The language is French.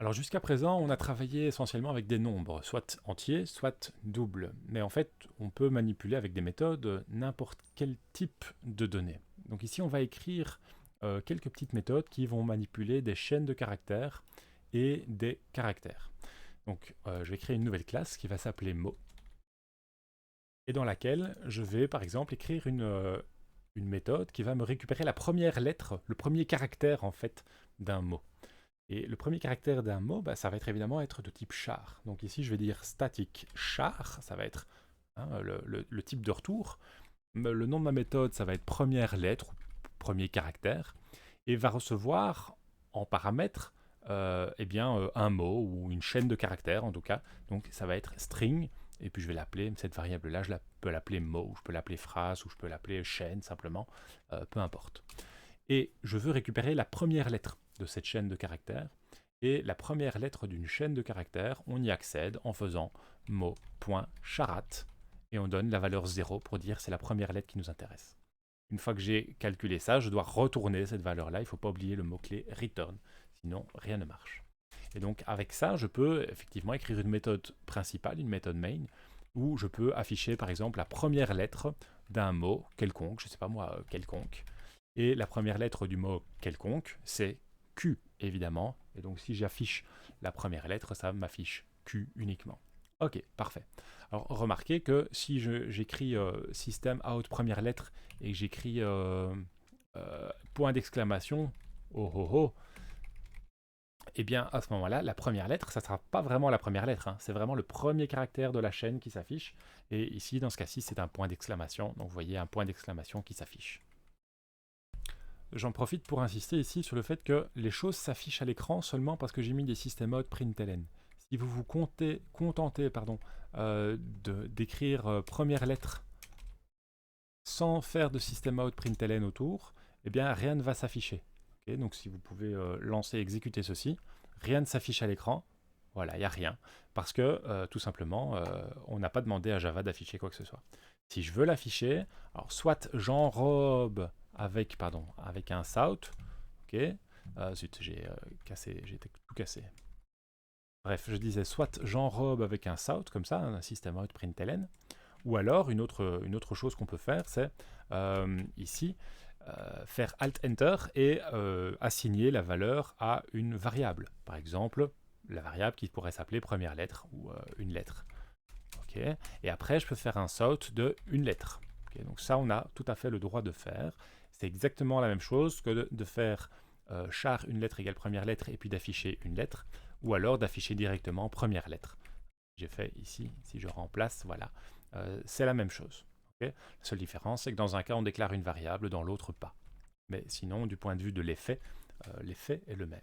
Alors jusqu'à présent, on a travaillé essentiellement avec des nombres, soit entiers, soit doubles. Mais en fait, on peut manipuler avec des méthodes n'importe quel type de données. Donc ici, on va écrire quelques petites méthodes qui vont manipuler des chaînes de caractères et des caractères. Donc je vais créer une nouvelle classe qui va s'appeler mot et dans laquelle je vais par exemple écrire une méthode qui va me récupérer la première lettre, le premier caractère en fait d'un mot. Et le premier caractère d'un mot, bah, ça va être évidemment être de type char. Donc ici, je vais dire static char, ça va être le type de retour. Le nom de ma méthode, ça va être première lettre, premier caractère, et va recevoir en paramètre un mot ou une chaîne de caractères en tout cas. Donc ça va être string, et puis je vais l'appeler, cette variable-là, peux l'appeler mot, ou je peux l'appeler phrase, ou je peux l'appeler chaîne simplement, peu importe. Et je veux récupérer la première lettre de cette chaîne de caractères. Et la première lettre d'une chaîne de caractères, on y accède en faisant mot.charat et on donne la valeur 0 pour dire c'est la première lettre qui nous intéresse. Une fois que j'ai calculé ça, je dois retourner cette valeur-là. Il ne faut pas oublier le mot-clé return, sinon rien ne marche. Et donc avec ça, je peux effectivement écrire une méthode principale, une méthode main, où je peux afficher par exemple la première lettre d'un mot quelconque, je ne sais pas moi, quelconque, et la première lettre du mot quelconque, c'est Q, évidemment. Et donc, si j'affiche la première lettre, ça m'affiche Q uniquement. Ok, parfait. Alors, remarquez que si j'écris system out première lettre et que j'écris point d'exclamation, oh oh oh, eh bien, à ce moment-là, la première lettre, ça ne sera pas vraiment la première lettre. Hein. C'est vraiment le premier caractère de la chaîne qui s'affiche. Et ici, dans ce cas-ci, c'est un point d'exclamation. Donc, vous voyez un point d'exclamation qui s'affiche. J'en profite pour insister ici sur le fait que les choses s'affichent à l'écran seulement parce que j'ai mis des system out println. Si vous vous contentez d'écrire première lettre sans faire de system out println autour, eh bien rien ne va s'afficher. Okay, donc si vous pouvez lancer et exécuter ceci, rien ne s'affiche à l'écran. Voilà, il n'y a rien. Parce que tout simplement, on n'a pas demandé à Java d'afficher quoi que ce soit. Si je veux l'afficher, alors soit j'enrobe avec un south, ok, zut, j'ai tout cassé. Bref, je disais soit j'enrobe avec un south, comme ça, un system out println, ou alors une autre chose qu'on peut faire, c'est ici faire Alt-Enter et assigner la valeur à une variable. Par exemple, la variable qui pourrait s'appeler première lettre ou une lettre. Okay. Et après, je peux faire un sort de une lettre. Okay. Donc ça, on a tout à fait le droit de faire. C'est exactement la même chose que de faire char une lettre égale première lettre et puis d'afficher une lettre, ou alors d'afficher directement première lettre. J'ai fait ici, si je remplace, voilà. C'est la même chose. Okay. La seule différence, c'est que dans un cas, on déclare une variable, dans l'autre pas. Mais sinon, du point de vue de l'effet, l'effet est le même.